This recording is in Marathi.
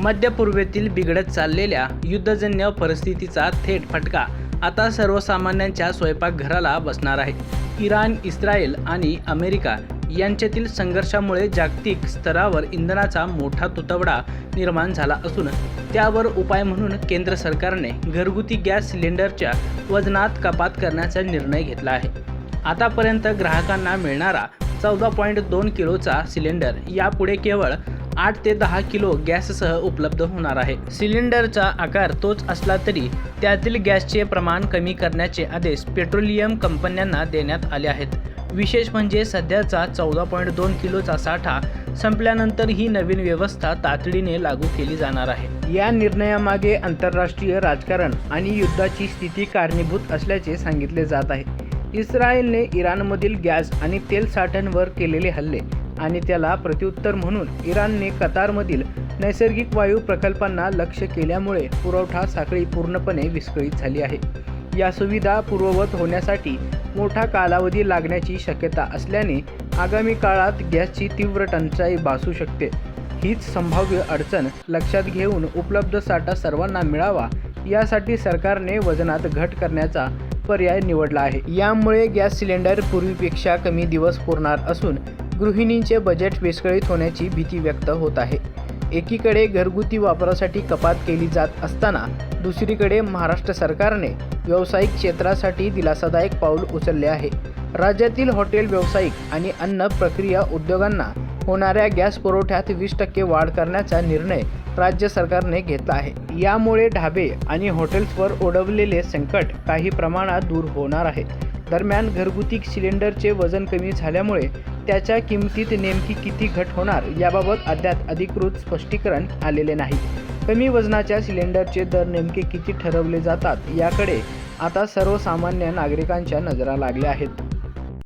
मध्य पूर्वेतील बिघडत चाललेल्या युद्धजन्य परिस्थितीचा थेट फटका आता सर्वसामान्यांच्या स्वयंपाकघराला बसणार आहे. इराण, इस्रायल आणि अमेरिका यांच्यातील संघर्षामुळे जागतिक स्तरावर इंधनाचा मोठा तुटवडा निर्माण झाला असून त्यावर उपाय म्हणून केंद्र सरकारने घरगुती गॅस सिलेंडरच्या वजनात कपात करण्याचा निर्णय घेतला आहे. आतापर्यंत ग्राहकांना मिळणारा 14.2 किलोचा सिलेंडर यापुढे केवळ 8 ते 10 किलो गॅससह उपलब्ध होणार आहे. सिलेंडरचा आकार तोच असला तरी त्यातील गॅसचे प्रमाण कमी करण्याचे आदेश पेट्रोलियम कंपन्यांना देण्यात आले आहेत. विशेष म्हणजे सध्याचा 14.2 किलोचा साठा संपल्यानंतर ही नवीन व्यवस्था तातडीने लागू केली जाणार आहे. या निर्णयामागे आंतरराष्ट्रीय राजकारण आणि युद्धाची स्थिती कारणीभूत असल्याचे सांगितले जात आहे. इस्रायलने इराणमधील गॅस आणि तेल साठ्यांवर केलेले हल्ले आणि त्याला प्रत्युत्तर म्हणून इराणने कतारमधील नैसर्गिक वायू प्रकल्पांना लक्ष्य केल्यामुळे पुरवठा साखळी पूर्णपणे विस्कळीत झाली आहे. या सुविधा पूर्ववत होण्यासाठी मोठा कालावधी लागण्याची शक्यता असल्याने आगामी काळात गॅसची तीव्र टंचाई भासू शकते. हीच संभाव्य अडचण लक्षात घेऊन उपलब्ध साठा सर्वांना मिळावा यासाठी सरकारने वजनात घट करण्याचा पर्याय निवडला आहे. यामुळे गॅस सिलेंडर पूर्वीपेक्षा कमी दिवस पुरणार असून गृहिणींचे बजेट विस्कळीत होण्याची भीती व्यक्त होत आहे. एकीकडे घरगुती वापरासाठी कपात केली जात असताना दुसरीकडे महाराष्ट्र सरकारने व्यावसायिक क्षेत्रासाठी दिलासादायक पाऊल उचलले आहे. राज्यातील हॉटेल व्यावसायिक आणि अन्न प्रक्रिया उद्योगांना होणाऱ्या गॅस पुरवठ्यात 20% वाढ करण्याचा निर्णय राज्य सरकारने घेतला आहे. यामुळे ढाबे आणि हॉटेल्सवर ओढवलेले संकट काही प्रमाणात दूर होणार आहे. दरम्यान घरगुती सिलेंडरचे वजन कमी झाल्यामुळे त्याच्या किमतीत नेमकी किती घट होणार याबाबत अद्याप अधिकृत स्पष्टीकरण आलेले नाही. कमी वजनाच्या सिलेंडरचे दर नेमके किती ठरवले जातात याकडे आता सर्वसामान्य नागरिकांच्या नजरा लागल्या आहेत.